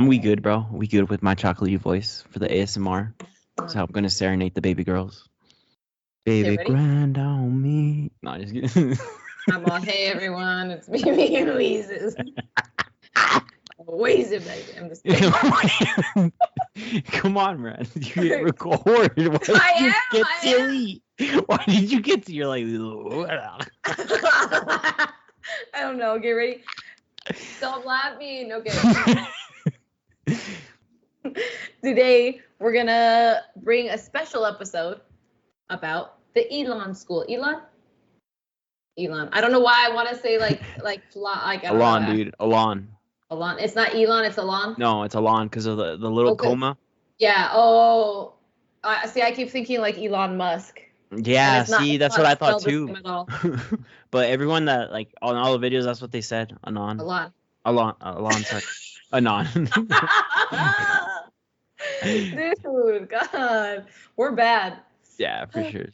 we good, bro. We good with my chocolatey voice for the ASMR. So I'm gonna serenade the baby girls. Okay, Baby, ready? grind on me. No, just kidding. I'm all, hey everyone, it's me and Louise's. Weezy, baby. I'm just kidding. Come on, man. You get record. Why did you get silly? Why did you get to? You're like. I don't know. Get ready. Stop laughing. Okay. Today we're gonna bring a special episode about the Elan School. Elan. I don't know why I want to say like Elan, dude. Elan. Elan. It's not Elon. It's Elan. No, it's Elan because of the little coma. Yeah. Oh. See, I keep thinking like Elon Musk. Yeah. See, that's what I thought too. At all. But everyone that like on all the videos, that's what they said. Anon. Elan. Sorry. Anon. Dude, God, we're bad. Yeah, for sure.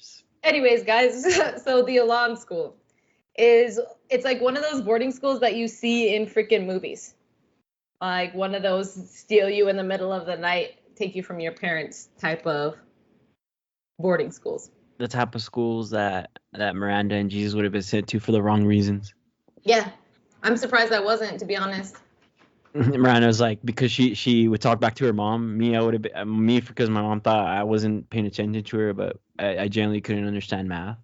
Anyways, guys, so the Elan School it's like one of those boarding schools that you see in freaking movies. Like one of those steal you in the middle of the night, take you from your parents type of boarding schools. The type of schools that Miranda and Jesus would have been sent to for the wrong reasons. Yeah, I'm surprised I wasn't, to be honest. Miranda was like, because she would talk back to her mom. Me, I would have been because my mom thought I wasn't paying attention to her, but I generally couldn't understand math.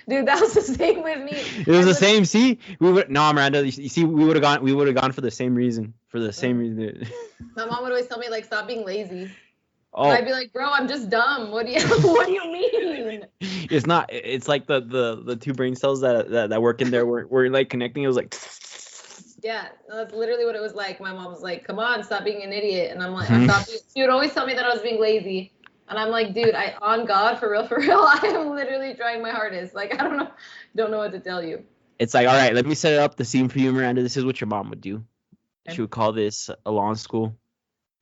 Dude, that was the same with me. It was the same. See, Miranda. You see, we would have gone for the same reason. For the same reason. My mom would always tell me like, stop being lazy. Oh. And I'd be like, bro, I'm just dumb. What do you mean? It's not. It's like the two brain cells that work in there were like connecting. It was like. Yeah, that's literally what it was like. My mom was like, come on, stop being an idiot. And I'm like, she would always tell me that I was being lazy. And I'm like, dude, on God, for real, I am literally trying my hardest. Like, I don't know what to tell you. It's like, all right, let me set up the scene for you, Miranda. This is what your mom would do. Okay. She would call this Elan School.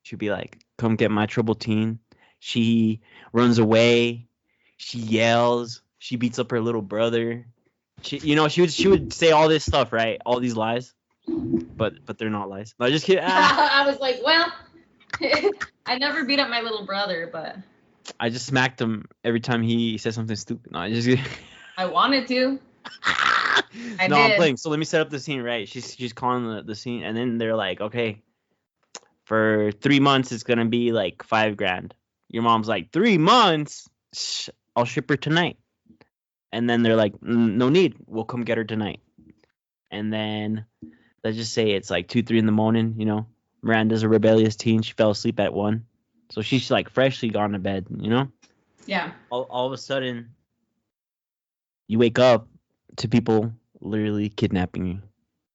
She'd be like, come get my troubled teen. She runs away. She yells. She beats up her little brother. She would say all this stuff, right? All these lies. But they're not lies. No, just kidding. I was like, well, I never beat up my little brother, but I just smacked him every time he said something stupid. No, I wanted to. I'm playing. So let me set up the scene, right? She's calling the scene, and then they're like, okay, for 3 months it's gonna be like $5,000. Your mom's like, 3 months? I'll ship her tonight. And then they're like, no need. We'll come get her tonight. And then let's just say it's like 2, 3 in the morning, you know. Miranda's a rebellious teen. She fell asleep at 1. So she's like freshly gone to bed, you know? Yeah. All of a sudden, you wake up to people literally kidnapping you.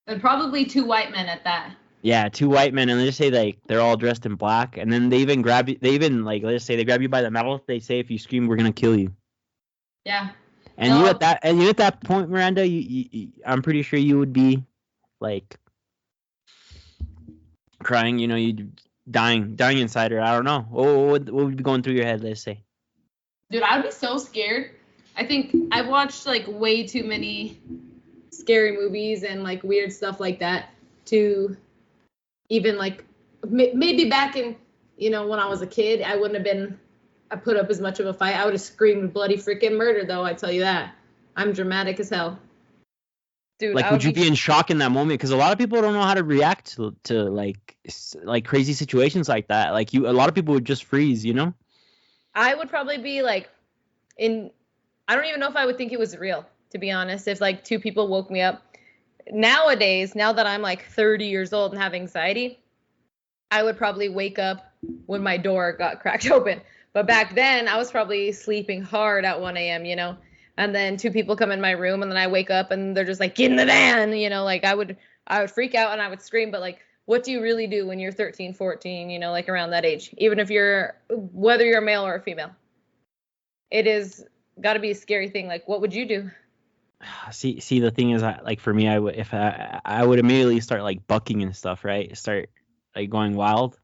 And probably 2 white men at that. Yeah, 2 white men, and they just say like they're all dressed in black, and then they even grab you. They even like let's say they grab you by the mouth. They say if you scream, we're gonna kill you. Yeah. And you at that point, Miranda, you I'm pretty sure you would be like crying. You know, you'd dying inside her. I don't know. What would be going through your head? Let's say. Dude, I would be so scared. I think I've watched like way too many scary movies and like weird stuff like that to even like maybe back in, you know, when I was a kid, I put up as much of a fight. I would have screamed bloody freaking murder, though. I tell you that. I'm dramatic as hell. Dude, like, would you be in shock in that moment? Because a lot of people don't know how to react to like crazy situations like that. Like a lot of people would just freeze, you know? I would probably be like I don't even know if I would think it was real, to be honest. If like 2 people woke me up. Nowadays, now that I'm like 30 years old and have anxiety, I would probably wake up when my door got cracked open. But back then, I was probably sleeping hard at 1 a.m., you know? And then 2 people come in my room, and then I wake up, and they're just like, get in the van, you know? Like, I would freak out, and I would scream. But, like, what do you really do when you're 13, 14, you know, like around that age? Even if whether you're a male or a female. It is got to be a scary thing. Like, what would you do? See, the thing is, like, for me, I would immediately start, like, bucking and stuff, right? Start, like, going wild.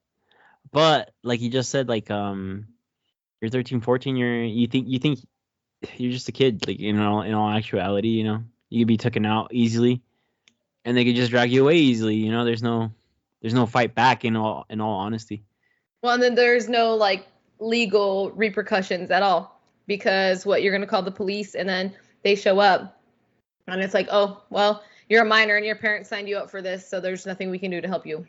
But, like you just said, like, you're 13, 14, you think you're just a kid, like, you know, in all actuality, you know, you could be taken out easily and they could just drag you away easily, you know, there's no there's no fight back in all honesty. Well, and then there's no like legal repercussions at all, because what, you're gonna call the police and then they show up and it's like, oh well, you're a minor and your parents signed you up for this, so there's nothing we can do to help you.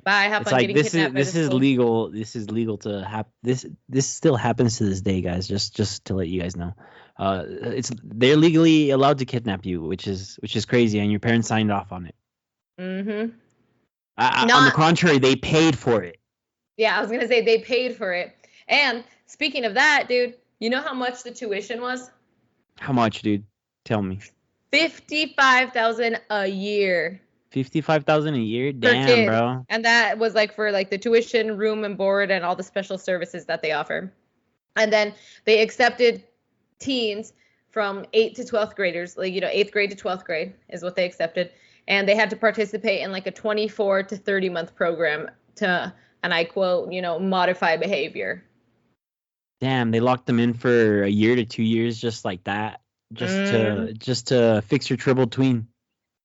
Bye, have fun getting kidnapped. This is legal. This is legal to have this still happens to this day, guys. Just to let you guys know. They're legally allowed to kidnap you, which is crazy, and your parents signed off on it. Mm-hmm. On the contrary, they paid for it. Yeah, I was gonna say they paid for it. And speaking of that, dude, you know how much the tuition was? How much, dude? Tell me. $55,000 a year. $55,000 a year? Damn, bro. And that was like for like the tuition, room and board, and all the special services that they offer. And then they accepted teens from 8th to 12th graders, like, 8th grade to 12th grade is what they accepted. And they had to participate in like a 24 to 30 month program to, and I quote, modify behavior. Damn, they locked them in for a year to 2 years just like that. Just to fix your triple tween.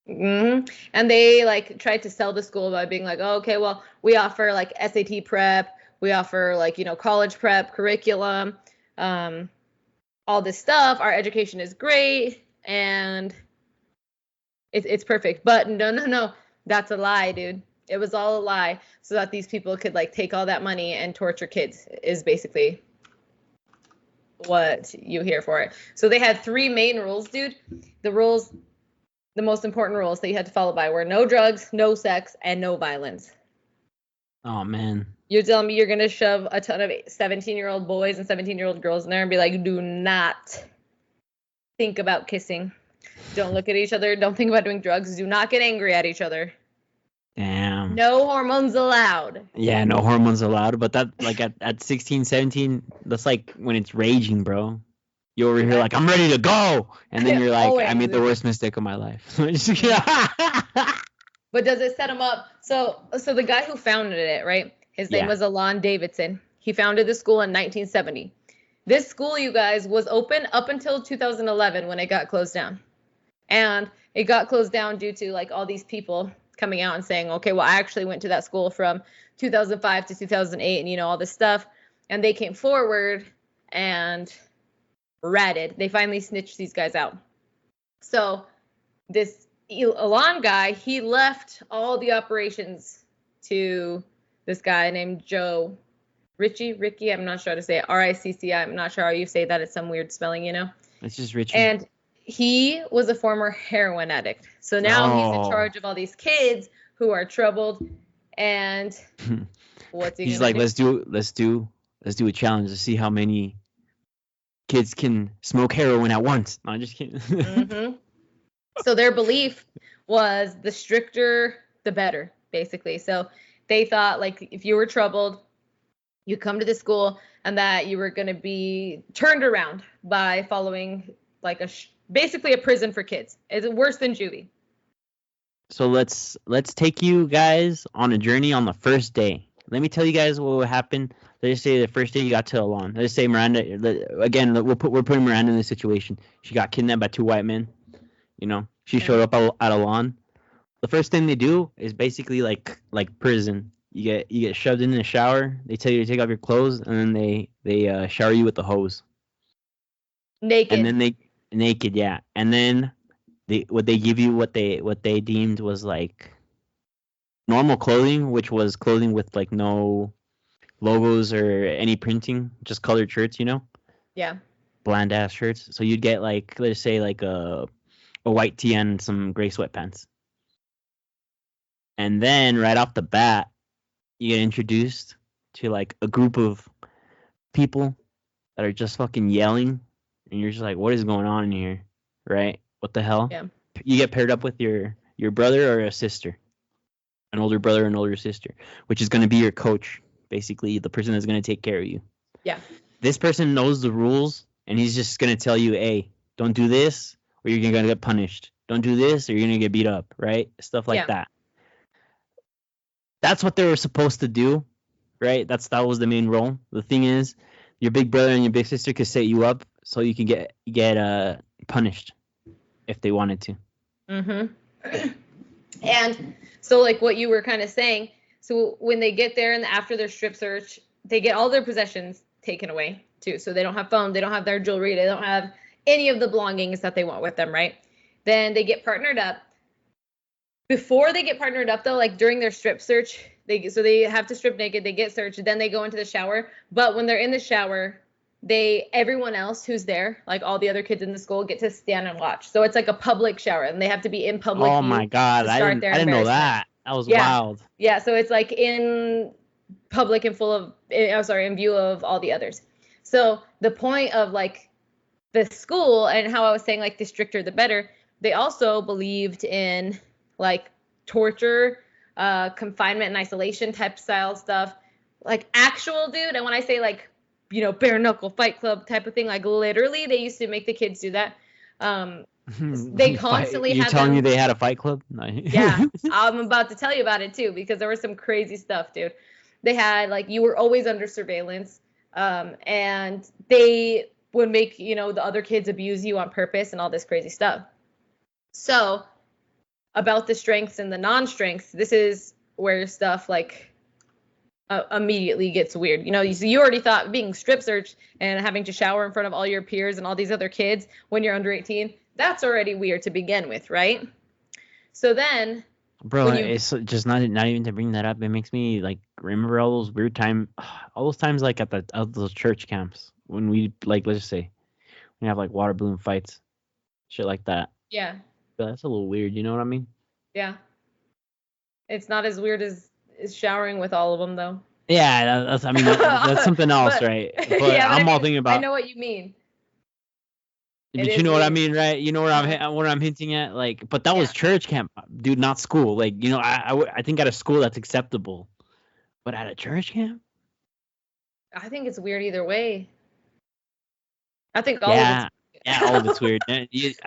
Mm-hmm. And they like tried to sell the school by being like, oh, okay, well, we offer like SAT prep, we offer like, college prep, curriculum, all this stuff. Our education is great and it's perfect. But no, that's a lie, dude. It was all a lie, so that these people could like take all that money and torture kids is basically what you hear for it. So they had 3 main rules, dude. The most important rules that you had to follow by were no drugs, no sex, and no violence. Oh, man. You're telling me you're going to shove a ton of 17-year-old boys and 17-year-old girls in there and be like, do not think about kissing. Don't look at each other. Don't think about doing drugs. Do not get angry at each other. Damn. No hormones allowed. Yeah, no hormones allowed. But that, like, at 16, 17, that's like when it's raging, bro. You're over here like, I'm ready to go. And then you're like, I made the worst mistake of my life. But does it set them up? So the guy who founded it, right? His name was Elan Davidson. He founded the school in 1970. This school, you guys, was open up until 2011 when it got closed down. And it got closed down due to like all these people coming out and saying, okay, well, I actually went to that school from 2005 to 2008 and, all this stuff. And they came forward and ratted. They finally snitched these guys out. So this Elan guy, he left all the operations to this guy named Joe Ricky. I'm not sure how to say it. RICCI. I'm not sure how you say that. It's some weird spelling, It's just Richie. And he was a former heroin addict. So now he's in charge of all these kids who are troubled. And what's he He's like, do? let's do a challenge to see how many kids can smoke heroin at once. No, I'm just kidding. Mm-hmm. So their belief was the stricter, the better, basically. So they thought like if you were troubled, you come to the school and that you were going to be turned around by following like basically a prison for kids. It's worse than juvie. So let's take you guys on a journey on the first day. Let me tell you guys what would happen. Let's just say the first day you got to Elan. Let's say Miranda. Again, we're putting Miranda in this situation. She got kidnapped by 2 white men. She showed up at Elan. The first thing they do is basically like prison. You get shoved in the shower. They tell you to take off your clothes, and then they shower you with the hose. Naked. And then naked, yeah. And then they give you what they deemed was like normal clothing, which was clothing with like no logos or any printing, just colored shirts, Yeah. Bland ass shirts. So you'd get like, let's say like a white tee and some gray sweatpants. And then right off the bat, you get introduced to like a group of people that are just fucking yelling, and you're just like, what is going on in here? Right? What the hell? Yeah. You get paired up with your brother or a sister, an older brother and older sister, which is going to be your coach, basically the person that's going to take care of you. Yeah. This person knows the rules, and he's just going to tell you, hey, don't do this or you're going to get punished. Don't do this or you're going to get beat up, right? Stuff like that. That's what they were supposed to do, right? That was the main role. The thing is, your big brother and your big sister could set you up so you can get punished if they wanted to. Mm-hmm. And so like what you were kind of saying, So when they get there and after their strip search, they get all their possessions taken away too. So they don't have phone, they don't have their jewelry, they don't have any of the belongings that they want with them, right? Then they get partnered up. Before they get partnered up though, like during their strip search, they have to strip naked, they get searched, then they go into the shower. But when they're in the shower, everyone else who's there, like all the other kids in the school, get to stand and watch. So it's like a public shower, and they have to be in public. Oh my God, I didn't know that. That was wild. Yeah, so it's like in public and in view of all the others. So the point of like the school and how I was saying like the stricter the better, they also believed in like torture, confinement and isolation type style stuff, like actual dude. And when I say like, bare knuckle fight club type of thing, like literally they used to make the kids do that. They constantly You're telling me they had a fight club? Yeah, I'm about to tell you about it too, because there was some crazy stuff, dude. They had like, you were always under surveillance, and they would make, the other kids abuse you on purpose and all this crazy stuff. So about the strengths and the non-strengths, this is where stuff like immediately gets weird. You already thought being strip searched and having to shower in front of all your peers and all these other kids when you're under 18, that's already weird to begin with, right? So then, bro, it's just not even to bring that up. It makes me like remember all those times like at those church camps when we like, let's just say we have like water balloon fights, shit like that. Yeah. But that's a little weird. You know what I mean? Yeah. It's not as weird as showering with all of them, though. Yeah, that's something else, right? But yeah, I'm all thinking about. I know what you mean. But you know what I mean, right? You know what I'm hinting at, like. But that was church camp, dude, not school. Like, I think at a school that's acceptable, but at a church camp, I think it's weird either way. I think all of it's weird. I'm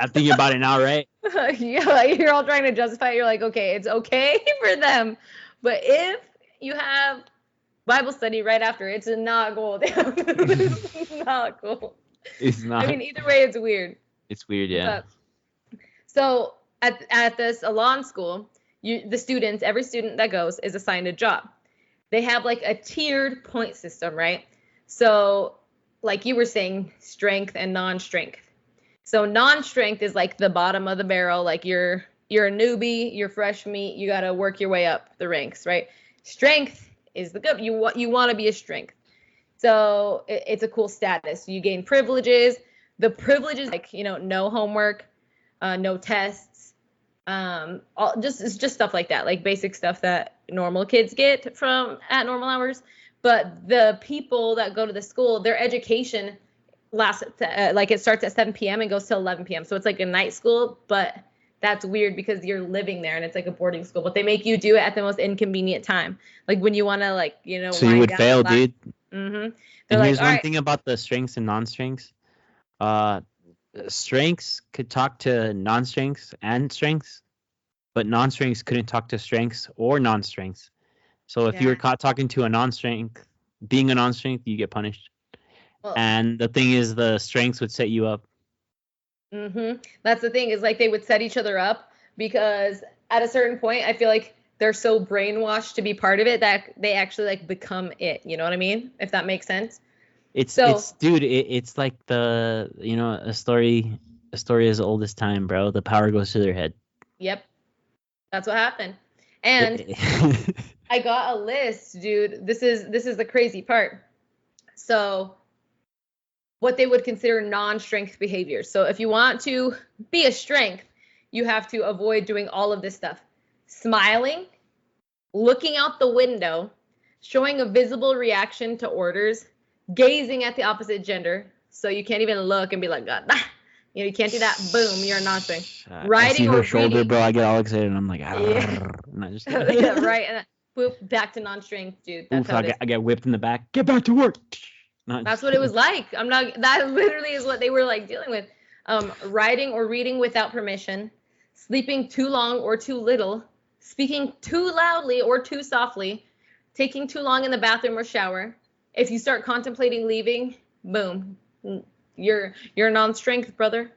thinking about it now, right? Yeah, you're all trying to justify it. You're like, okay, it's okay for them. But if you have Bible study right after, it's not cool. It's not cool. It's not. I mean, either way, it's weird. It's weird, yeah. So at this Elan School, every student that goes is assigned a job. They have like a tiered point system, right? So like you were saying, strength and non-strength. So non-strength is like the bottom of the barrel, like you're a newbie, you're fresh meat, you got to work your way up the ranks, right? Strength is the good. You want to be a strength. So it's a cool status. You gain privileges. The privileges like, no homework, no tests, it's just stuff like that, like basic stuff that normal kids get at normal hours. But the people that go to the school, their education lasts like it starts at 7 p.m. and goes till 11 p.m. So it's like a night school, but that's weird because you're living there and it's like a boarding school, but they make you do it at the most inconvenient time. Like when you want to like, so you would fail, dude. Mm-hmm. And here's one thing about the strengths and non-strengths. Strengths could talk to non-strengths and strengths, but non-strengths couldn't talk to strengths or non-strengths. So if you were caught talking to a non-strength, being a non-strength, you get punished. Well, and the thing is, the strengths would set you up. Mm-hmm. That's the thing, is like they would set each other up because at a certain point, I feel like they're so brainwashed to be part of it that they actually like become it. You know what I mean? If that makes sense. It's like a story as old as time, bro. The power goes to their head. Yep. That's what happened. And I got a list, dude. This is the crazy part. So what they would consider non-strength behaviors. So if you want to be a strength, you have to avoid doing all of this stuff. Smiling, looking out the window, showing a visible reaction to orders, gazing at the opposite gender. So you can't even look and be like, God, you can't do that. Boom, you're a non-strength. I see her shoulder, bro. I get all excited and I'm like, just yeah, right. And boop, back to non-strength, dude. That's how I get whipped in the back. Get back to work. That's what it was like. That literally is what they were like dealing with. Writing or reading without permission, sleeping too long or too little, speaking too loudly or too softly, taking too long in the bathroom or shower. If you start contemplating leaving, boom, you're a non-strength, brother.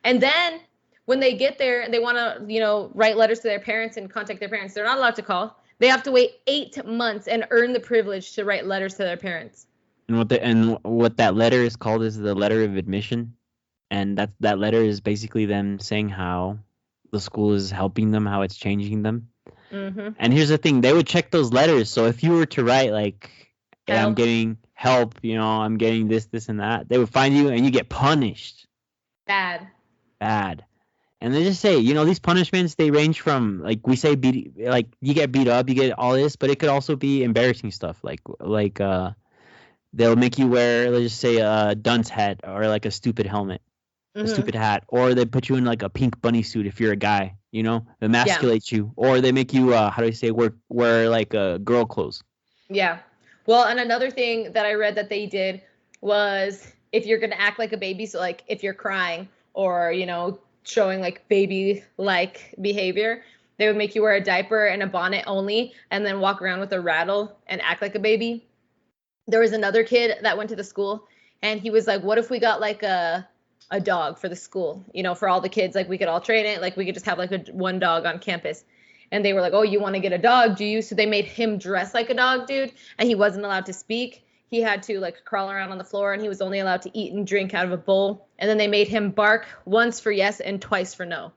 And then when they get there, they want to, write letters to their parents and contact their parents. They're not allowed to call. They have to wait 8 months and earn the privilege to write letters to their parents. And what that letter is called is the letter of admission, and that letter is basically them saying how the school is helping them, how it's changing them. Mm-hmm. And here's the thing: they would check those letters. So if you were to write like, "Hey, I'm getting help," I'm getting this, and that, they would find you and you get punished. Bad. And they just say, these punishments, they range from, like we say, you get beat up, you get all this, but it could also be embarrassing stuff, like they'll make you wear, let's just say, a dunce hat or like a stupid helmet, a stupid hat, or they put you in like a pink bunny suit if you're a guy, emasculate you, or they make you wear like girl clothes. Yeah. Well, and another thing that I read that they did was if you're gonna act like a baby, so like if you're crying or showing like baby-like behavior, they would make you wear a diaper and a bonnet only, and then walk around with a rattle and act like a baby. There was another kid that went to the school, and he was like, what if we got like a dog for the school, for all the kids, like we could all train it, like we could just have like one dog on campus. And they were like, oh, you want to get a dog, do you? So they made him dress like a dog, dude, and he wasn't allowed to speak. He had to like crawl around on the floor, and he was only allowed to eat and drink out of a bowl. And then they made him bark once for yes and twice for no.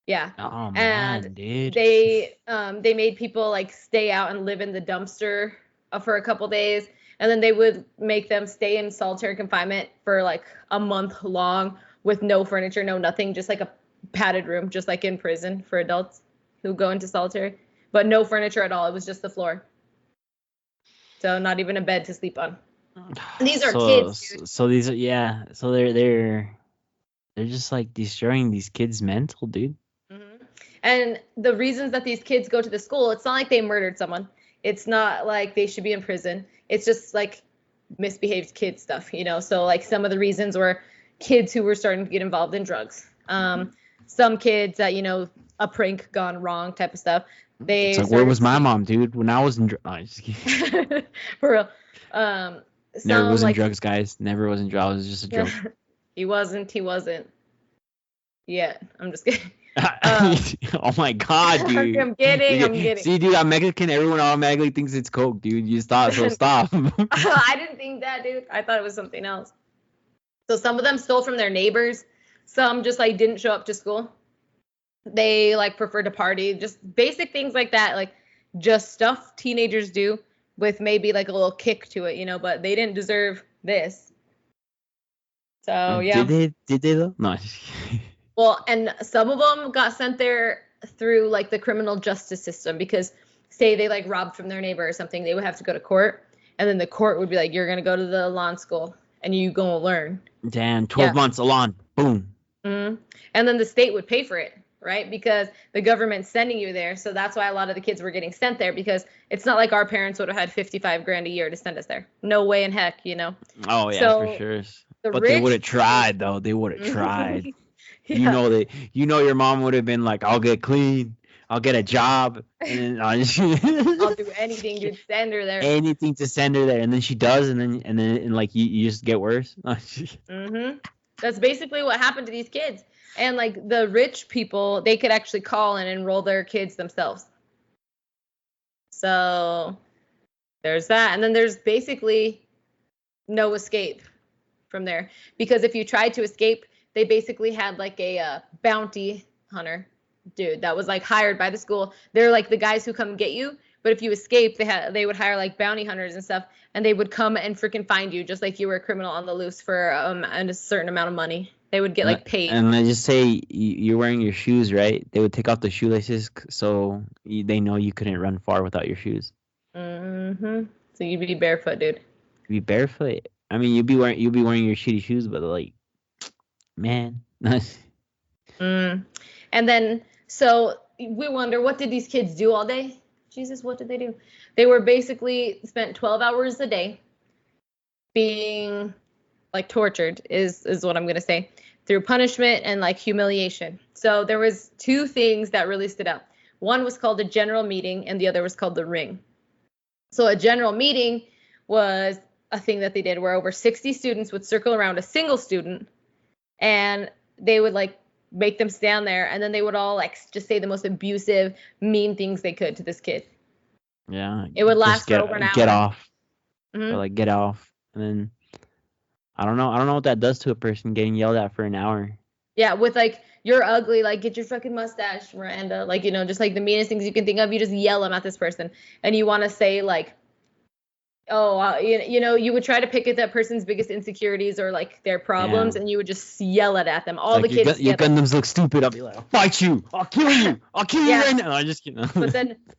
Yeah. Oh man, and dude. They made people like stay out and live in the dumpster for a couple days, and then they would make them stay in solitary confinement for like a month long with no furniture, no nothing, just like a padded room, just like in prison for adults who go into solitary, but no furniture at all. It was just the floor. So not even a bed to sleep on. And these are kids, dude. So these are, so they're just like destroying these kids' mental, dude. Mm-hmm. And the reasons that these kids go to the school, it's not like they murdered someone. It's not like they should be in prison. It's just like misbehaved kid stuff, So like some of the reasons were kids who were starting to get involved in drugs. Some kids that, a prank gone wrong type of stuff. It's like, where was my mom, dude, when I was in drugs? No, just kidding. For real. Never was in drugs, guys. Never was in drugs. It was just a joke. He wasn't. Yeah, I'm just kidding. Oh my god, dude. I'm kidding. See, dude, I'm Mexican. Everyone automatically thinks it's Coke, dude. You stop. I didn't think that, dude. I thought it was something else. So some of them stole from their neighbors. Some just like didn't show up to school. They like prefer to party, just basic things like that, like just stuff teenagers do with maybe like a little kick to it, but they didn't deserve this. So yeah. Did they though? No. Well, and some of them got sent there through like the criminal justice system, because say they like robbed from their neighbor or something, they would have to go to court, and then the court would be like, you're gonna go to the Elan School and you gonna learn. Damn, 12 months, Elan, boom. Mm-hmm. And then the state would pay for it, right? Because the government's sending you there. So that's why a lot of the kids were getting sent there, because it's not like our parents would have had $55,000 a year to send us there. No way in heck, Oh yeah, so, for sure. But they would have tried though. They would have tried. Yeah. Your mom would have been like, I'll get clean. I'll get a job. And then I'll do anything to send her there. Anything to send her there. And then she does, and then like you just get worse. Mm-hmm. That's basically what happened to these kids. And like the rich people, they could actually call and enroll their kids themselves. So there's that. And then there's basically no escape from there. Because if you tried to escape, they basically had like a bounty hunter dude that was like hired by the school. They're like the guys who come get you. But if you escape, they would hire like bounty hunters and stuff, and they would come and freaking find you just like you were a criminal on the loose for a certain amount of money. They would get like paid. And let's just say you're wearing your shoes, right? They would take off the shoelaces so they know you couldn't run far without your shoes. Mm-hmm. So you'd be barefoot, dude. You'd be barefoot. I mean, you'd be wearing your shitty shoes, but like, man. And then so we wonder, what did these kids do all day? Jesus, what did they do? They were basically spent 12 hours a day being like tortured is what I'm going to say, through punishment and like humiliation. So there was two things that really stood out. One was called a general meeting, and the other was called the ring. So a general meeting was a thing that they did where over 60 students would circle around a single student, and they would like make them stand there, and then they would all like just say the most abusive, mean things they could to this kid. Yeah. It would last for over an hour. Get off. Mm-hmm. Or like get off. And then I don't know what that does to a person getting yelled at for an hour. Yeah, with like, you're ugly, like get your fucking mustache, Miranda. Like, you know, just like the meanest things you can think of, you just yell them at this person. And you want to say like, oh, you know, you would try to pick at that person's biggest insecurities or like their problems, and you would just yell it at them. All like the kids. Your Gundams look stupid. I'll be like, I'll fight you. I'll kill you. I'll kill you right now. I just kidding.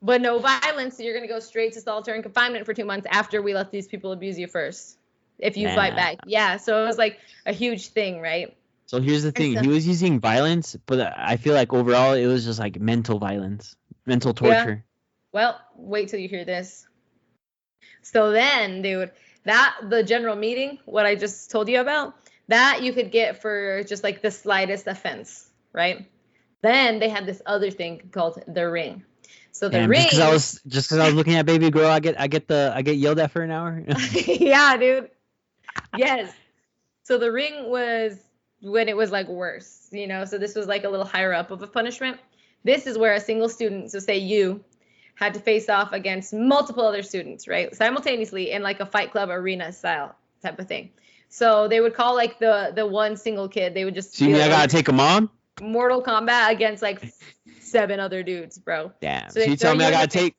but no violence. So you're gonna go straight to solitary confinement for 2 months after we let these people abuse you first. If you fight back, yeah. So it was like a huge thing, right? So here's the thing. He was using violence, but I feel like overall it was just like mental violence, mental torture. Yeah. Well, wait till you hear this. So then, dude, the general meeting, what I just told you about, that you could get for just like the slightest offense, right? Then they had this other thing called the ring. So the ring. Just because I was looking at baby girl, I get yelled at for an hour. Yeah, dude. Yes. So the ring was when it was like worse, you know. So this was like a little higher up of a punishment. This is where a single student, so say you, had to face off against multiple other students, right? Simultaneously in like a Fight Club arena style type of thing. So they would call like the one single kid, they would just see me, I gotta take him on? Mortal Kombat against like 7 other dudes, bro. Damn. So you tell me I gotta take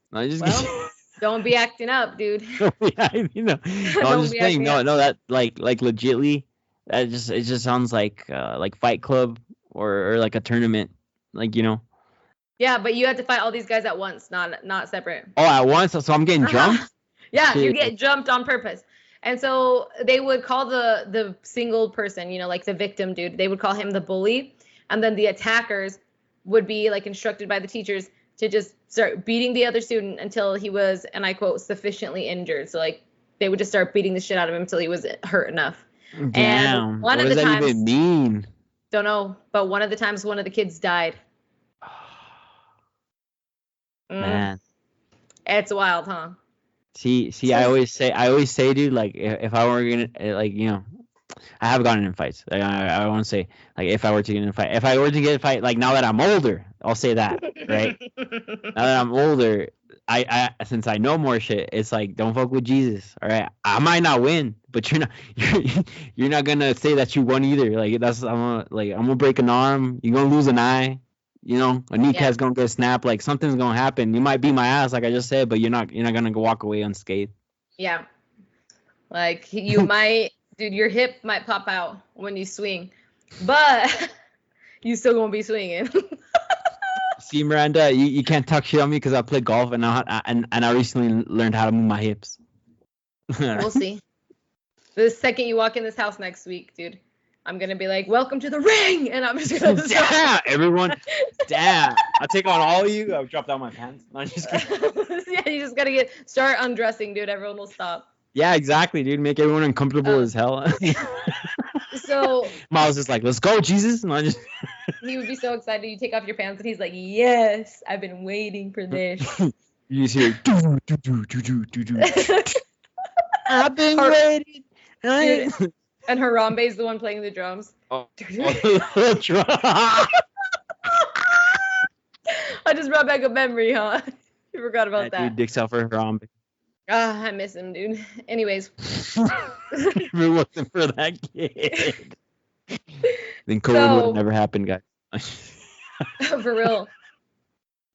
don't be acting up, dude. Yeah, you know. No, I'm just saying, no, that like legitly, it just sounds like Fight Club or like a tournament, like, you know. Yeah, but you had to fight all these guys at once, not separate. Oh, at once? So I'm getting jumped? Yeah, you get jumped on purpose. And so they would call the single person, you know, like the victim dude, they would call him the bully. And then the attackers would be like instructed by the teachers to just start beating the other student until he was, and I quote, sufficiently injured. So like they would just start beating the shit out of him until he was hurt enough. Damn. And what does that even mean? Don't know. But one of the times one of the kids died. Man, it's wild, huh? See, I always say, dude, like if I were gonna, like, you know, I have gotten in fights. Like, I won't say like if I were to get in a fight. If I were to get in a fight, like now that I'm older, I'll say that, right? Now that I'm older, I since I know more shit, it's like don't fuck with Jesus, all right? I might not win, but you're not gonna say that you won either. Like I'm gonna break an arm, you're gonna lose an eye. You know, a kneecap's gonna get snapped. Like something's gonna happen. You might beat my ass, like I just said, but you're not gonna go walk away unscathed. Yeah, like you might, dude. Your hip might pop out when you swing, but you still gonna be swinging. See, Miranda, you can't talk shit on me because I play golf and I recently learned how to move my hips. We'll see. The second you walk in this house next week, dude, I'm going to be like, welcome to the ring. And I'm just going to damn, everyone. Damn. I'll take on all of you. I'll drop down my pants. No, yeah, you just got to start undressing, dude. Everyone will stop. Yeah, exactly, dude. Make everyone uncomfortable as hell. So Miles is like, let's go, Jesus. And he would be so excited. You take off your pants and he's like, yes, I've been waiting for this. You just hear, I've been waiting. Dude. And Harambe's the one playing the drums. Oh, I just brought back a memory, huh? You forgot about that. Dude, dicks out for Harambe. I miss him, dude. Anyways. If it wasn't for that kid. Then COVID would have never happened, guys. For real.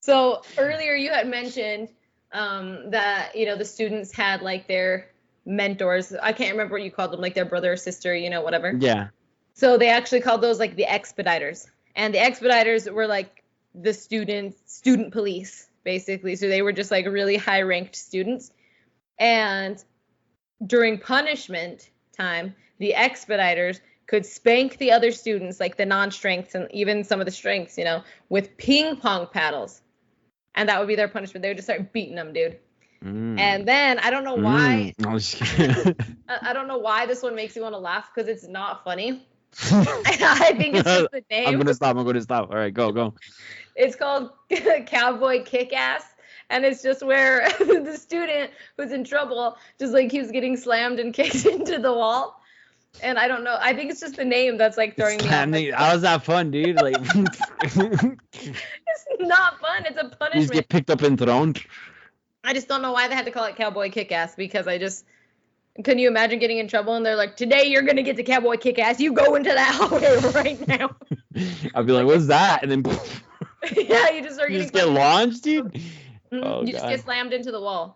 So earlier you had mentioned that, you know, the students had like their mentors. I can't remember what you called them, like their brother or sister, you know, whatever. Yeah. So they actually called those like the expediters. And the expediters were like the student police, basically. So they were just like really high ranked students. And during punishment time, the expediters could spank the other students, like the non-strengths and even some of the strengths, you know, with ping pong paddles. And that would be their punishment. They would just start beating them, dude. And then I don't know why. I don't know why this one makes you want to laugh because it's not funny. I think it's just the name. I'm gonna stop. All right, go. It's called Cowboy Kick-Ass, and it's just where the student who's in trouble just like keeps getting slammed and kicked into the wall. And I don't know. I think it's just the name that's like throwing me off. How's that fun, dude? Like, it's not fun. It's a punishment. You just get picked up and thrown. I just don't know why they had to call it Cowboy Kick-Ass, because couldn't you imagine getting in trouble and they're like, today you're going to get the Cowboy Kick-Ass. You go into that hallway right now. I'd be like, what's that? And then yeah, you just get launched, dude. Mm-hmm. Oh, you just get slammed into the wall.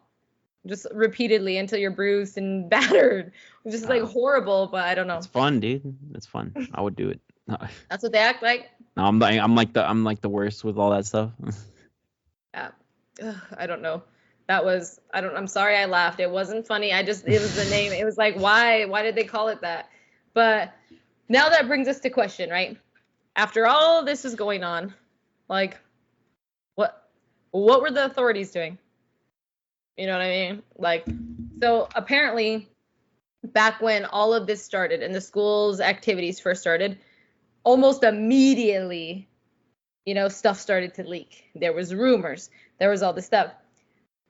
Just repeatedly until you're bruised and battered. It's just like horrible, but I don't know. It's fun, dude. It's fun. I would do it. That's what they act like. No, I'm like the worst with all that stuff. Yeah. I don't know. I'm sorry I laughed. It wasn't funny. It was the name. It was like, why did they call it that? But now that brings us to question, right? After all this is going on, like, what were the authorities doing? You know what I mean? Like, so apparently back when all of this started and the school's activities first started, almost immediately, stuff started to leak. There was rumors. There was all this stuff.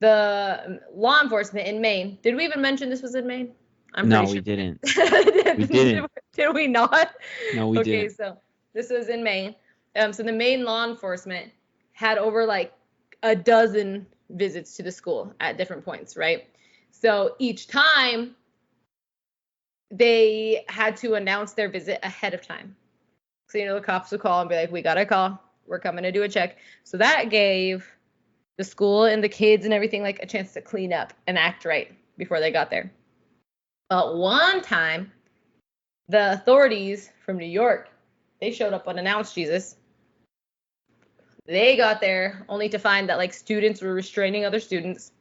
The law enforcement in Maine, did we even mention this was in Maine? No, we didn't. We didn't. Did we not? No, we didn't. Okay, so this was in Maine. So the Maine law enforcement had over like a dozen visits to the school at different points, right? So each time they had to announce their visit ahead of time. So, the cops would call and be like, we got a call. We're coming to do a check. So that gave the school and the kids and everything like a chance to clean up and act right before they got there. But one time, the authorities from New York, they showed up unannounced, Jesus. They got there only to find that like students were restraining other students.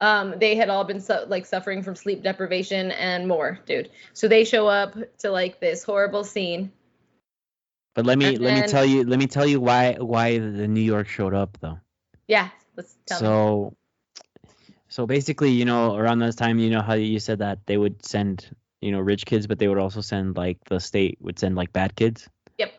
They had all been suffering from sleep deprivation and more, dude. So they show up to like this horrible scene. But let me tell you why the New York showed up though. Yeah, let's tell me. So basically, around this time, how you said that they would send, rich kids, but they would also send like the state would send like bad kids. Yep.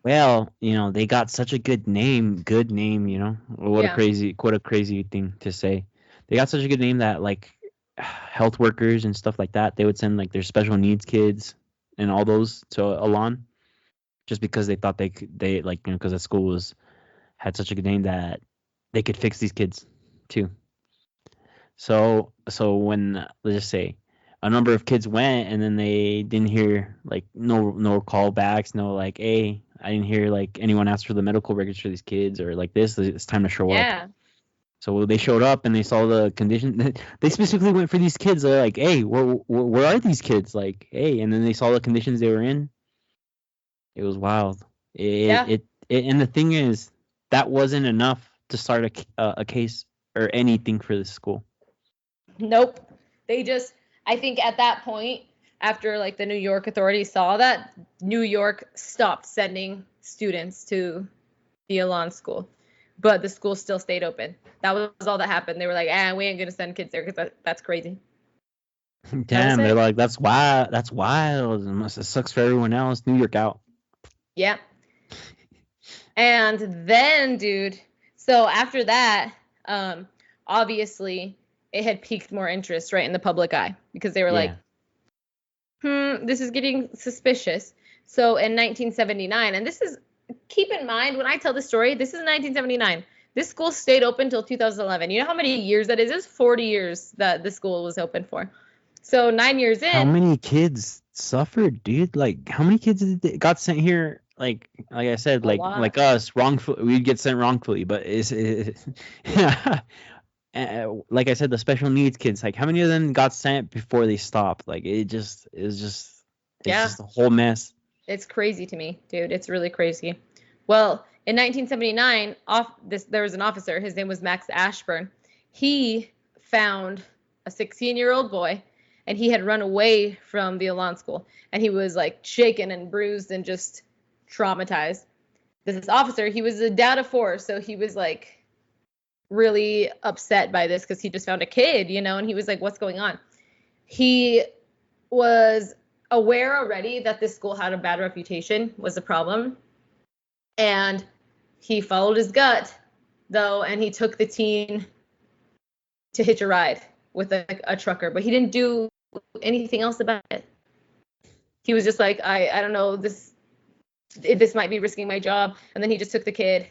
Well, they got such a good name, What a crazy thing to say. They got such a good name that like health workers and stuff like that, they would send like their special needs kids and all those to Elan, just because they thought they like, because the school had such a good name that they could fix these kids too. So when, let's just say, a number of kids went and then they didn't hear like no callbacks, no like, hey, I didn't hear like anyone ask for the medical records for these kids or like this, it's time to show up. So they showed up and they saw the condition. They specifically went for these kids. They're like, hey, where are these kids? Like, hey, and then they saw the conditions they were in. It was wild. And the thing is, that wasn't enough to start a case or anything for this school. Nope. I think at that point, after like the New York authorities saw that, New York stopped sending students to the Elan School. But the school still stayed open. That was all that happened. They were like, we ain't going to send kids there because that's crazy. Damn, they're like, that's wild. That's wild. It sucks for everyone else. New York out. Yeah. And then, dude, so after that, obviously, it had piqued more interest, right, in the public eye. Because they were like, this is getting suspicious. So in 1979, and this is, keep in mind, when I tell the story, this is 1979. This school stayed open until 2011. You know how many years that is? It's 40 years that the school was open for. So 9 years in. How many kids suffered, dude? Like, how many kids got sent here? Like I said, like us, wrongfully. We'd get sent wrongfully, but like I said, the special needs kids. Like, how many of them got sent before they stopped? Like, it's just a whole mess. It's crazy to me, dude. It's really crazy. Well, in 1979, there was an officer. His name was Max Ashburn. He found a 16-year-old boy, and he had run away from the Elan School. And he was, like, shaken and bruised and just traumatized. This officer, he was a dad of 4, so he was, like, really upset by this because he just found a kid, and he was like, what's going on? He was aware already that this school had a bad reputation was a problem. And he followed his gut, though, and he took the teen to hitch a ride with a trucker. But he didn't do anything else about it. He was just like, I don't know, this might be risking my job. And then he just took the kid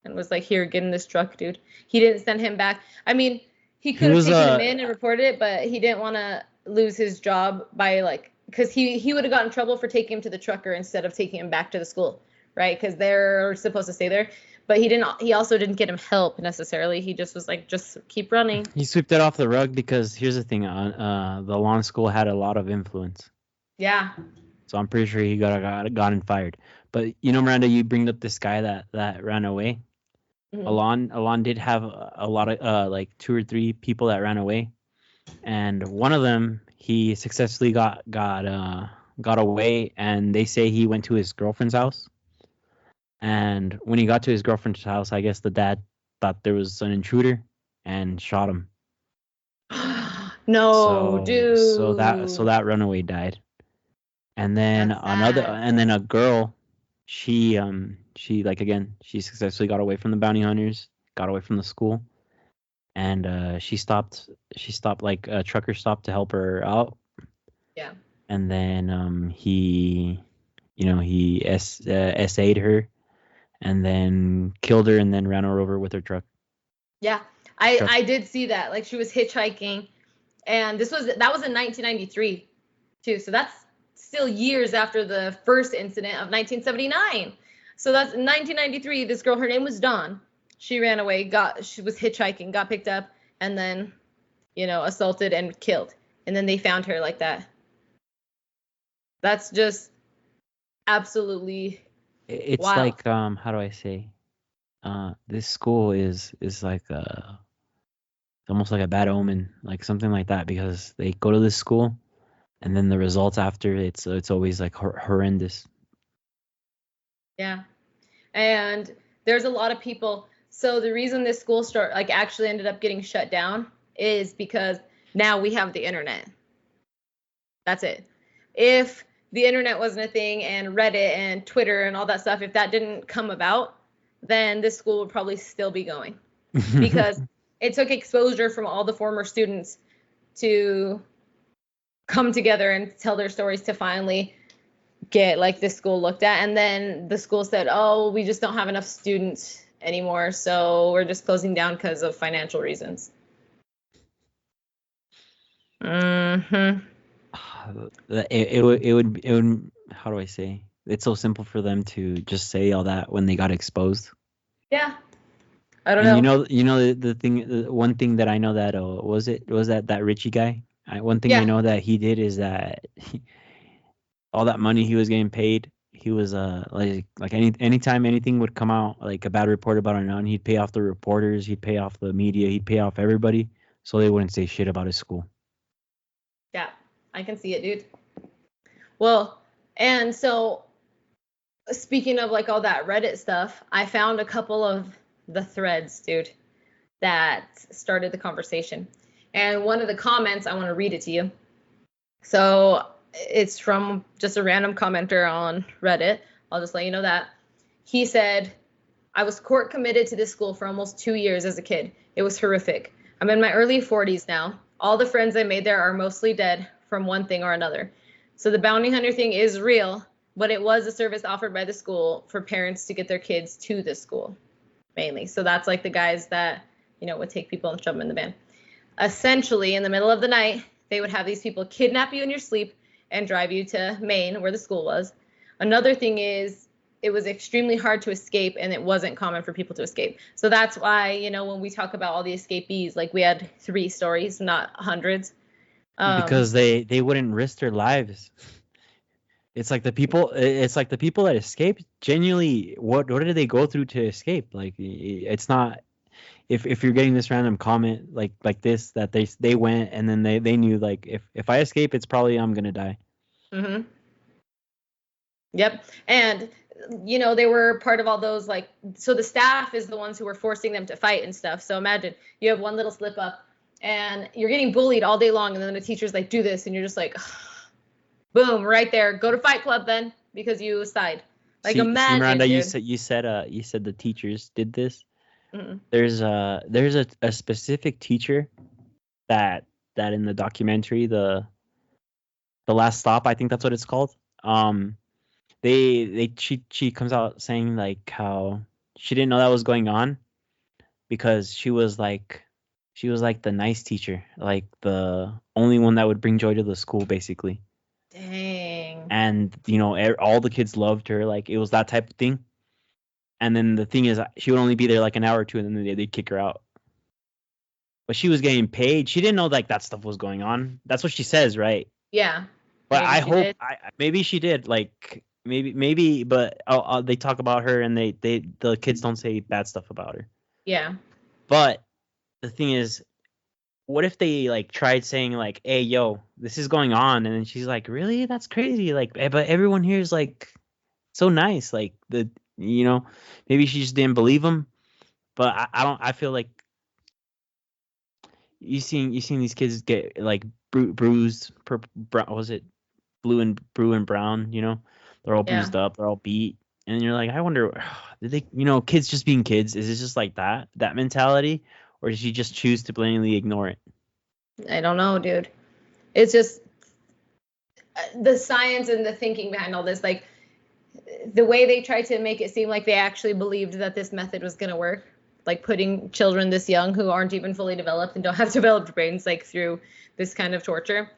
and was like, here, get in this truck, dude. He didn't send him back. I mean, he could have taken him in and reported it, but he didn't want to lose his job by like, because he would have gotten in trouble for taking him to the trucker instead of taking him back to the school, right? Because they're supposed to stay there. But he also didn't get him help necessarily. He just was like, just keep running. He swept it off the rug because here's the thing, the Elan School had a lot of influence. Yeah. So I'm pretty sure he gotten fired. But you know, Miranda, you bring up this guy that ran away. Mm-hmm. Elan did have a lot of like 2 or 3 people that ran away, and one of them he successfully got away, and they say he went to his girlfriend's house. And when he got to his girlfriend's house, I guess the dad thought there was an intruder and shot him. No, dude. So that runaway died. And then a girl, she like, again, she successfully got away from the bounty hunters, got away from the school, and she stopped like a trucker stopped to help her out. Yeah. And then he SA'd her and then killed her and then ran her over with her truck. Yeah. I did see that. Like, she was hitchhiking, and that was in 1993 too. So that's still years after the first incident of 1979. So that's 1993. This girl, her name was Dawn. She ran away, she was hitchhiking, got picked up, and then, assaulted and killed. And then they found her like that. That's just absolutely it's wild. Like, how do I say? This school is like almost like a bad omen, like something like that, because they go to this school and then the results after it's always like horrendous. Yeah. And there's a lot of people. So the reason this school actually ended up getting shut down is because now we have the internet. That's it. If the internet wasn't a thing, and Reddit and Twitter and all that stuff, if that didn't come about, then this school would probably still be going, because it took exposure from all the former students to come together and tell their stories to finally get like this school looked at. And then the school said, oh, we just don't have enough students anymore, so we're just closing down because of financial reasons. Mm-hmm. It would, how do I say? It's so simple for them to just say all that when they got exposed. Yeah. I don't know. You know the thing, one thing that I know that was that Richie guy. One thing I know that he did is that all that money he was getting paid, he was like anytime anything would come out, like a bad report about it, he'd pay off the reporters, he'd pay off the media, he'd pay off everybody, so they wouldn't say shit about his school. Yeah, I can see it, dude. Well, and so speaking of like all that Reddit stuff, I found a couple of the threads, dude, that started the conversation. And one of the comments, I want to read it to you. So it's from just a random commenter on Reddit. I'll just let you know that. He said, I was court committed to this school for almost 2 years as a kid. It was horrific. I'm in my early 40s now. All the friends I made there are mostly dead from one thing or another. So the bounty hunter thing is real, but it was a service offered by the school for parents to get their kids to the school, mainly. So that's like the guys that, would take people and shove them in the van. Essentially, in the middle of the night, they would have these people kidnap you in your sleep and drive you to Maine, where the school was. Another thing is, it was extremely hard to escape, and it wasn't common for people to escape. So that's why, when we talk about all the escapees, like we had 3 stories, not hundreds. Because they wouldn't risk their lives. It's like the people that escape, genuinely, what did they go through to escape? Like, it's not, if you're getting this random comment like this, that they went and then they knew, like, if I escape, it's probably I'm gonna die. Mm-hmm. Yep. And they were part of all those, like, so the staff is the ones who were forcing them to fight and stuff. So imagine you have one little slip up and you're getting bullied all day long, and then the teacher's like, do this, and you're just like, boom, right there, go to Fight Club then, because you side. Like, imagine, Miranda, dude. you said the teachers did this. Mm-hmm. There's a specific teacher that in the documentary, the Last Stop, I think that's what it's called. She comes out saying like how she didn't know that was going on because she was like the nice teacher, like the only one that would bring joy to the school, basically. Dang. And all the kids loved her, like it was that type of thing. And then the thing is, she would only be there like an hour or two, and then they'd kick her out. But she was getting paid. She didn't know like that stuff was going on. That's what she says, right? Yeah. But I hope maybe she did. Like maybe. But they talk about her, and the kids don't say bad stuff about her. Yeah. But the thing is, what if they like tried saying like, "Hey, yo, this is going on," and then she's like, "Really? That's crazy." Like, but everyone here is like so nice. Like maybe she just didn't believe him. But I don't. I feel like you seen these kids get like bruised. Was it blue and brown? They're all bruised up. They're all beat. And you're like, I wonder, did they? Kids just being kids. Is it just like that mentality, or did she just choose to blatantly ignore it? I don't know, dude. It's just the science and the thinking behind all this, like the way they tried to make it seem like they actually believed that this method was going to work, like putting children this young who aren't even fully developed and don't have developed brains like through this kind of torture.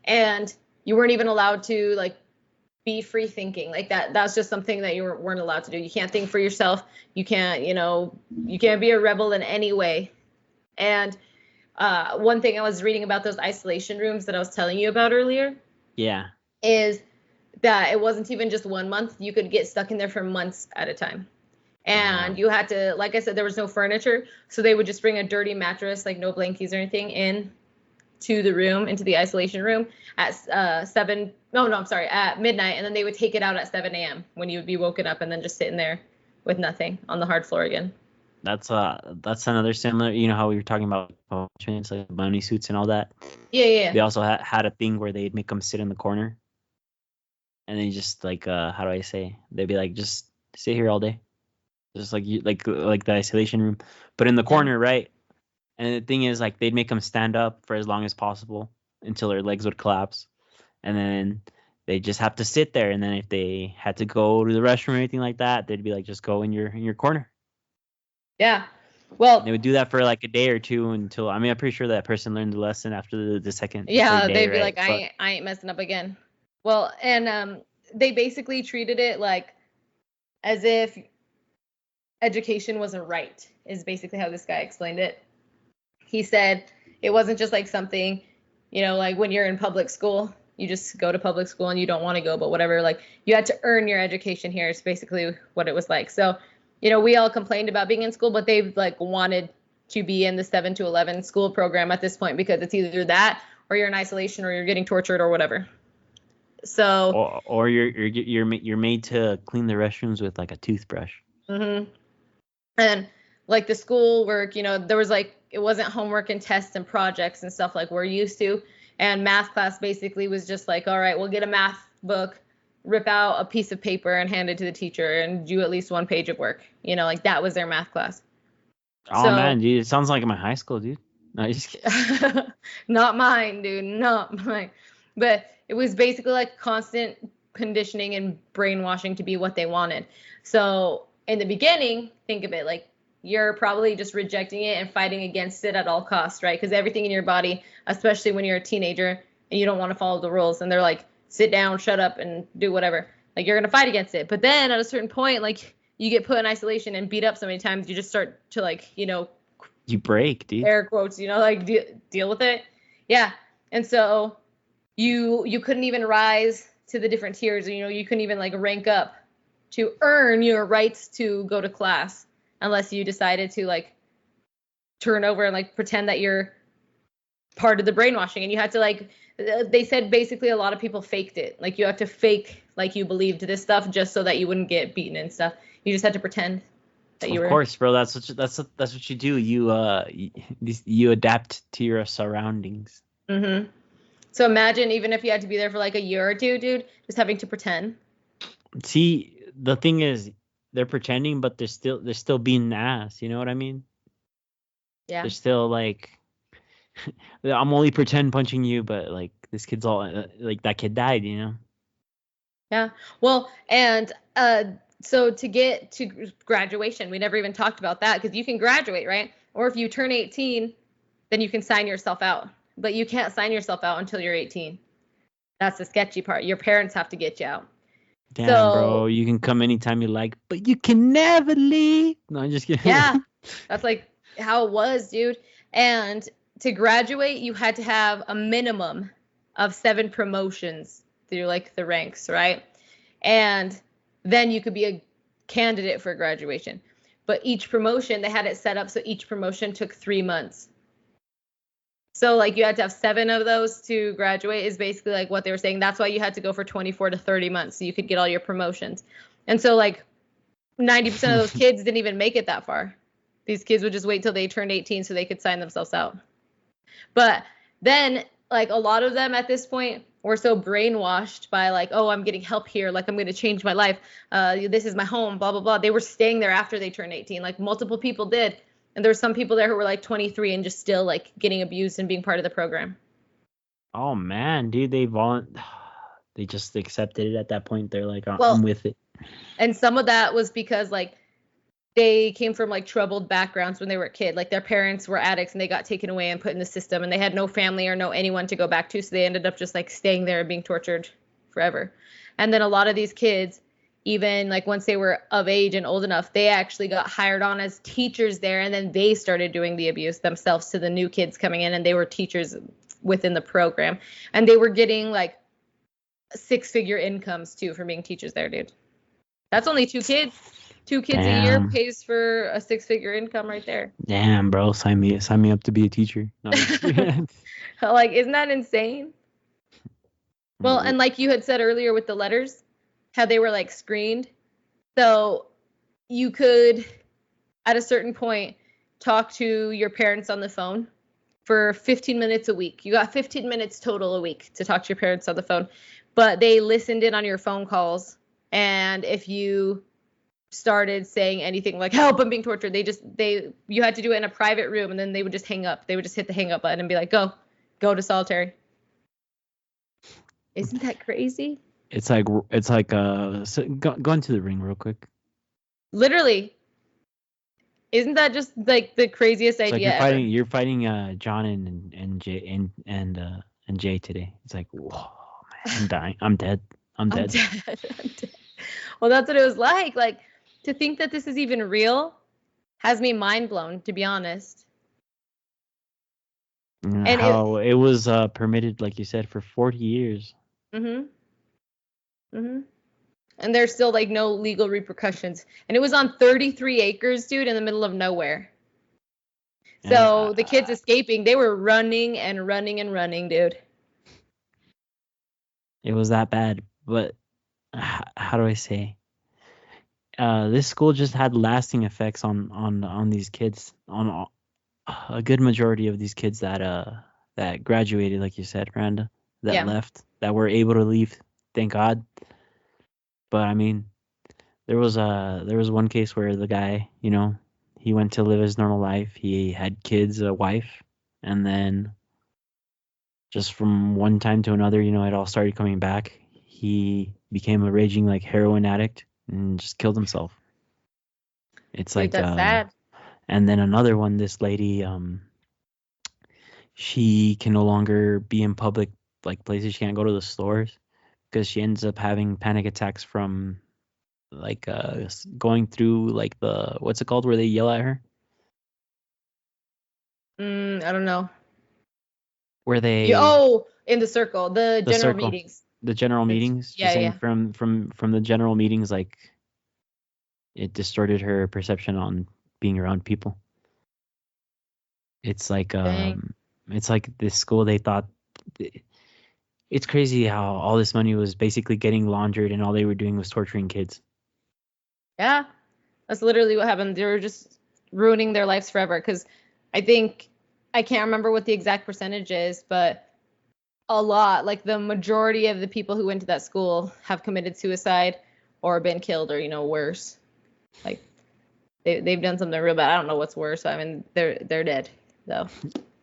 And you weren't even allowed to like be free thinking like that. That's just something that you weren't allowed to do. You can't think for yourself. You can't, you can't be a rebel in any way. And one thing I was reading about those isolation rooms that I was telling you about earlier. Yeah. Is that it wasn't even just 1 month. You could get stuck in there for months at a time. And you had to, like I said, there was no furniture. So they would just bring a dirty mattress, like no blankies or anything, in to the room, into the isolation room at at midnight. And then they would take it out at 7 a.m. when you would be woken up and then just sitting there with nothing on the hard floor again. That's another similar, how we were talking about trains, like bunny suits and all that. Yeah. They also had a thing where they'd make them sit in the corner. And then just like, how do I say? They'd be like, just sit here all day. Just like the isolation room, but in the corner, right? And the thing is, like, they'd make them stand up for as long as possible until their legs would collapse, and then they just have to sit there. And then if they had to go to the restroom or anything like that, they'd be like, just go in your corner. Yeah. Well, they would do that for like a day or two until, I'm pretty sure that person learned the lesson after the second. Yeah, day, they'd be like, I ain't messing up again. Well, and they basically treated it like as if education was a right, is basically how this guy explained it. He said it wasn't just like something, like when you're in public school, you just go to public school and you don't want to go, but whatever, like you had to earn your education here is basically what it was like. So, we all complained about being in school, but they like wanted to be in the 7 to 11 school program at this point because it's either that or you're in isolation or you're getting tortured or whatever. So or you're made to clean the restrooms with like a toothbrush. Mm-hmm. And like the school work, there was like, it wasn't homework and tests and projects and stuff like we're used to. And math class basically was just like, all right, we'll get a math book, rip out a piece of paper and hand it to the teacher and do at least 1 page of work. Like that was their math class. Oh, man, dude, it sounds like my high school, dude. No, just kidding. Not mine, dude, not mine. But it was basically like constant conditioning and brainwashing to be what they wanted. So in the beginning, think of it like you're probably just rejecting it and fighting against it at all costs, right? Because everything in your body, especially when you're a teenager and you don't want to follow the rules, and they're like, sit down, shut up, and do whatever. Like you're gonna fight against it. But then at a certain point, like you get put in isolation and beat up so many times, you just start to like, you break, dude. Air quotes, like deal with it. Yeah. And so you couldn't even rise to the different tiers. You couldn't even like rank up to earn your rights to go to class unless you decided to like turn over and like pretend that you're part of the brainwashing. And you had to like, they said basically a lot of people faked it. Like you have to fake like you believed this stuff just so that you wouldn't get beaten and stuff. You just had to pretend that you were. Of course, bro. That's what you do. You adapt to your surroundings. Mm-hmm. So imagine even if you had to be there for like a year or two, dude, just having to pretend. See, the thing is, they're pretending, but they're still being an ass. You know what I mean? Yeah. They're still like, I'm only pretend punching you, but like this kid's all like that kid died. Yeah. Well, and so to get to graduation, we never even talked about that because you can graduate, right? Or if you turn 18, then you can sign yourself out. But you can't sign yourself out until you're 18. That's the sketchy part. Your parents have to get you out. Damn, bro, So you can come anytime you like, but you can never leave. No, I'm just kidding. yeah, that's like how it was, dude. And to graduate, you had to have a minimum of 7 promotions through like the ranks, right? And then you could be a candidate for graduation. But each promotion, they had it set up so each promotion took 3 months. So like you had to have 7 of those to graduate is basically like what they were saying. That's why you had to go for 24 to 30 months so you could get all your promotions. And so like 90% of those kids didn't even make it that far. These kids would just wait till they turned 18 so they could sign themselves out. But then like a lot of them at this point were so brainwashed by like, oh, I'm getting help here, like I'm going to change my life, this is my home, blah blah blah. They were staying there after they turned 18. Like multiple people did, and there were some people there who were like 23 and just still like getting abused and being part of the program. Oh man, dude, they just accepted it at that point. They're like, Well, I'm with it. And some of that was because like they came from like troubled backgrounds when they were a kid. Like their parents were addicts and they got taken away and put in the system, and they had no family or no anyone to go back to, so they ended up just like staying there and being tortured forever. And then a lot of these kids, even like once they were of age and old enough, they actually got hired on as teachers there, and then they started doing the abuse themselves to the new kids coming in, and they were teachers within the program, and they were getting like 6-figure incomes too from being teachers there, dude. That's only 2 kids. 2 kids a year pays for a 6-figure income right there. Damn, bro, sign me up to be a teacher. No, like, isn't that insane? Well, and like you had said earlier with the letters, how they were like screened. So you could, at a certain point, talk to your parents on the phone for 15 minutes a week. You got 15 minutes total a week to talk to your parents on the phone, but they listened in on your phone calls. And if you started saying anything like help, I'm being tortured, you had to do it in a private room, and then they would just hang up. They would just hit the hang up button and be like, go to solitary. Isn't that crazy? It's like go into the ring real quick. Literally. Isn't that just like the craziest idea ever? You're fighting John and Jay and Jay today. It's like, whoa, man, I'm dying. I'm dead. I'm dead. Well, that's what it was like. Like, to think that this is even real has me mind blown, to be honest. And how it was permitted, like you said, for 40 years. And there's still like no legal repercussions. And it was on 33 acres, dude, in the middle of nowhere. So the kids escaping, they were running and running and running, dude. It was that bad. But how do I say? This school just had lasting effects on these kids, on a good majority of these kids that graduated, like you said, Randa, that left, that were able to leave, thank God. But I mean, there was one case where the guy, he went to live his normal life. He had kids, a wife, and then just from one time to another, it all started coming back. He became a raging like heroin addict and just killed himself. It's like that's sad. And then another one, this lady, she can no longer be in public like places. She can't go to the stores because she ends up having panic attacks from like going through like the, what's it called, where they yell at her? I don't know. Where they in the circle, the general meetings. The general meetings. Yeah, yeah. From the general meetings, like it distorted her perception on being around people. It's like it's like this school, they thought, it's crazy how all this money was basically getting laundered and all they were doing was torturing kids. Yeah, that's literally what happened. They were just ruining their lives forever. Because I can't remember what the exact percentage is, but a lot, like the majority of the people who went to that school have committed suicide or been killed or worse. Like they've done something real bad. I don't know what's worse. I mean, they're dead though.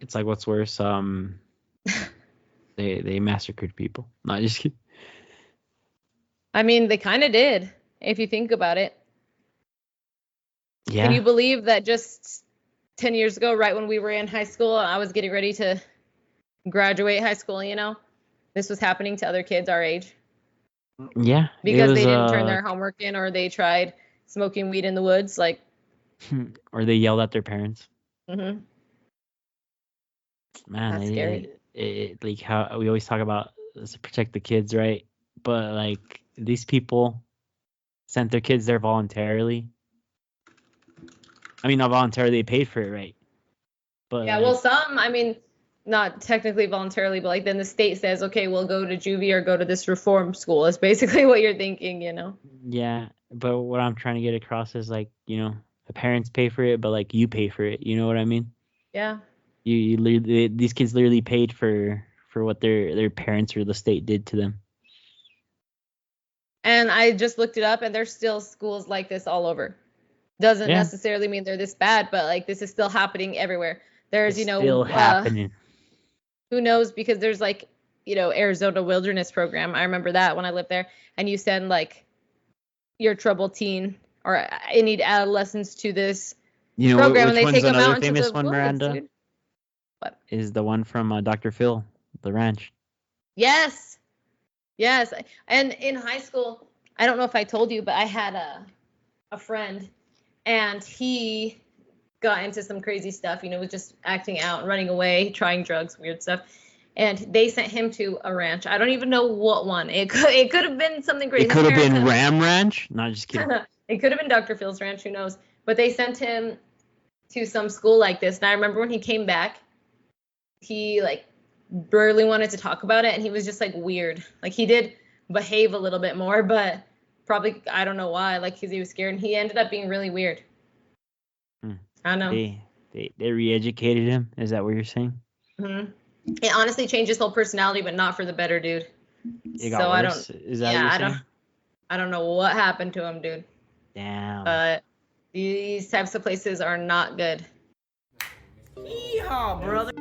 It's like, what's worse? They massacred people. Not just kidding. I mean, they kind of did, if you think about it. Yeah. Can you believe that just 10 years ago, right when we were in high school, I was getting ready to graduate high school, you know, this was happening to other kids our age? Yeah. Because they didn't turn their homework in, or they tried smoking weed in the woods, like. Or they yelled at their parents. Mm-hmm. Man, that's scary. Like how we always talk about to protect the kids, right? But like these people sent their kids there voluntarily. I mean, not voluntarily, they paid for it, right? But yeah, well, some, I mean, not technically voluntarily, but like then the state says, okay, we'll go to juvie or go to this reform school. Is basically what you're thinking, you know? Yeah, but what I'm trying to get across is like, you know, the parents pay for it, but like you pay for it. You know what I mean? Yeah. You literally, these kids literally paid for what their parents or the state did to them. And I just looked it up, and there's still schools like this all over. Doesn't necessarily mean they're this bad, but like this is still happening everywhere. There's, it's still happening. Who knows? Because there's like, you know, Arizona Wilderness Program. I remember that when I lived there, and you send like your troubled teen or any adolescents to this program, and they take them out into the one, Miranda? Dude. What is the one from Dr. Phil, the ranch? Yes. And in high school, I don't know if I told you, but I had a friend, and he got into some crazy stuff, you know, was just acting out, running away, trying drugs, weird stuff. And they sent him to a ranch. I don't even know what one. It could have been something great. It could have been Ram Ranch. No, just kidding. It could have been Dr. Phil's ranch. Who knows? But they sent him to some school like this. And I remember when he came back, he like barely wanted to talk about it. And he was just like weird. Like he did behave a little bit more, but probably, I don't know why, like because he was scared. And he ended up being really weird. I don't know. They re-educated him. Is that what you're saying? Mm-hmm. It honestly changed his whole personality, but not for the better, dude. It got worse. Is that what you're saying? I don't know what happened to him, dude. Damn. But these types of places are not good. Yeehaw, brother.